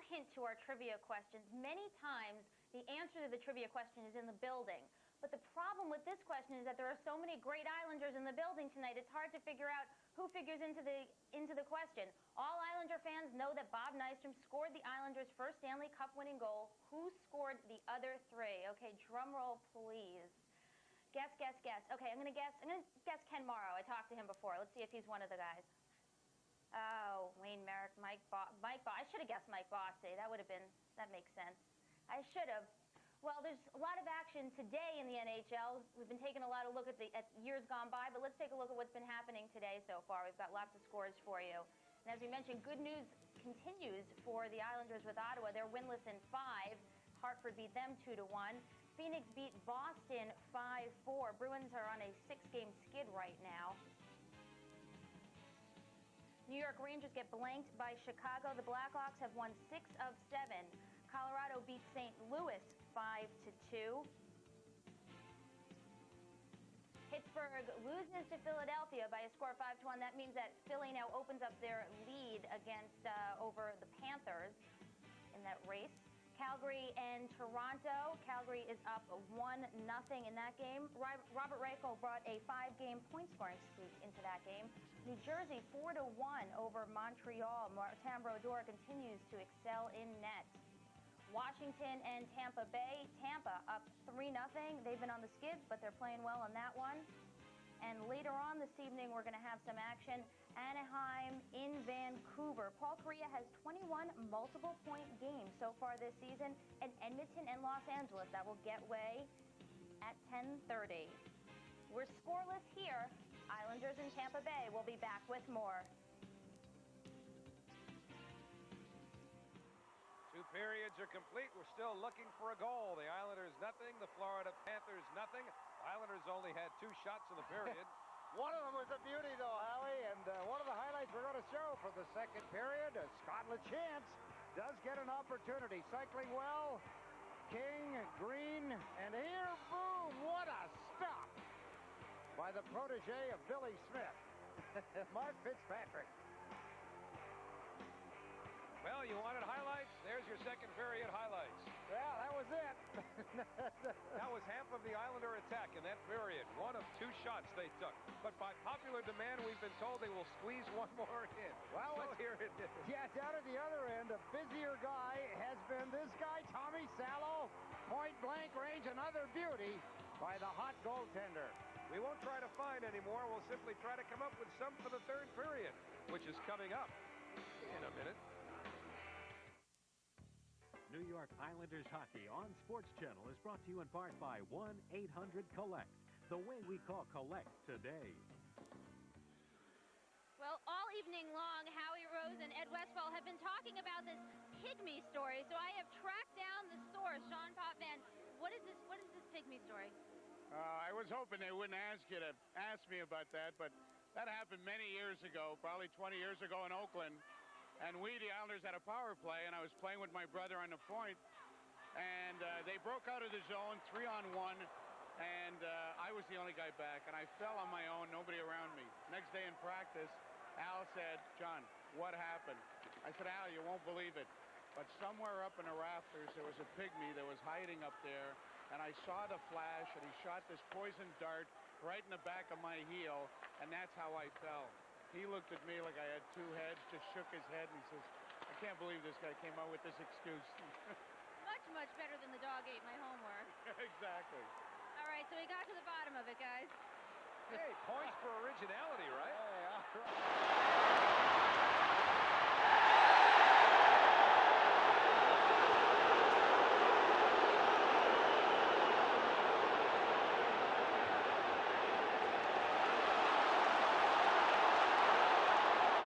hint to our trivia questions. Many times, the answer to the trivia question is in the building. But the problem with this question is that there are so many great Islanders in the building tonight, it's hard to figure out who figures into the question. All Islander fans know that Bob Nystrom scored the Islanders' first Stanley Cup winning goal. Who scored the other three? Okay, drum roll, please. Guess, guess, guess. Okay, I'm gonna guess Ken Morrow. I talked to him before. Let's see if he's one of the guys. Oh, Wayne Merrick, Mike Bossy. I should have guessed Mike Bossy. That makes sense. I should have. Well, there's a lot of action today in the NHL. We've been taking a lot of look at years gone by, but let's take a look at what's been happening today so far. We've got lots of scores for you. And as we mentioned, good news continues for the Islanders with Ottawa. They're winless in 5. Hartford beat them 2-1. Phoenix beat Boston 5-4. Bruins are on a 6-game skid right now. New York Rangers get blanked by Chicago. The Blackhawks have won 6 of 7. Colorado beat St. Louis 5-2. Pittsburgh loses to Philadelphia by a score of 5-1. That means that Philly now opens up their lead against over the Panthers in that race. Calgary and Toronto. Calgary is up 1-0 in that game. Robert Reichel brought a 5-game point-scoring streak into that game. New Jersey 4-1 over Montreal. Martin Brodeur continues to excel in net. Washington and Tampa Bay. Tampa up 3-0. They've been on the skids, but they're playing well on that one. And later on this evening, we're going to have some action. Anaheim in Vancouver. Paul Kariya has 21 multiple-point games so far this season. And Edmonton and Los Angeles, that will get way at 10:30. We're scoreless here. Islanders in Tampa Bay. We'll be back with more. 2 periods are complete. We're still looking for a goal. The Islanders nothing. The Florida Panthers nothing. Islanders only had 2 shots in the period. One of them was a beauty, though, Howie, and one of the highlights we're going to show for the second period, Scott LaChance does get an opportunity. Cycling well, King, Green, and here, boom, what a stop by the protege of Billy Smith, Mark Fitzpatrick. Well, you wanted highlights? There's your second period highlights. Yeah, that was it. That was half of the Islander attack in that period. 1 of 2 shots they took. But by popular demand, we've been told they will squeeze 1 more in. Well, so here it is. Yeah, down at the other end, a busier guy has been this guy, Tommy Salo. Point blank range, another beauty by the hot goaltender. We won't try to find any more. We'll simply try to come up with some for the third period, which is coming up in a minute. New York Islanders hockey on SportsChannel is brought to you in part by 1-800-COLLECT, the way we call collect today. Well, all evening long, Howie Rose and Ed Westfall have been talking about this pygmy story, so I have tracked down the source. Sean Popman, what is this pygmy story? I was hoping they wouldn't ask you to ask me about that, but that happened many years ago, probably 20 years ago in Oakland. And we, the Islanders, had a power play, and I was playing with my brother on the point. And they broke out of the zone, 3-on-1, and I was the only guy back. And I fell on my own, nobody around me. Next day in practice, Al said, "John, what happened?" I said, "Al, you won't believe it. But somewhere up in the rafters, there was a pygmy that was hiding up there. And I saw the flash, and he shot this poison dart right in the back of my heel, and that's how I fell." He looked at me like I had 2 heads, just shook his head, and he says, "I can't believe this guy came out with this excuse." Much, much better than the dog ate my homework. Exactly. All right, so we got to the bottom of it, guys. Hey, points for originality, right? Hey, all right.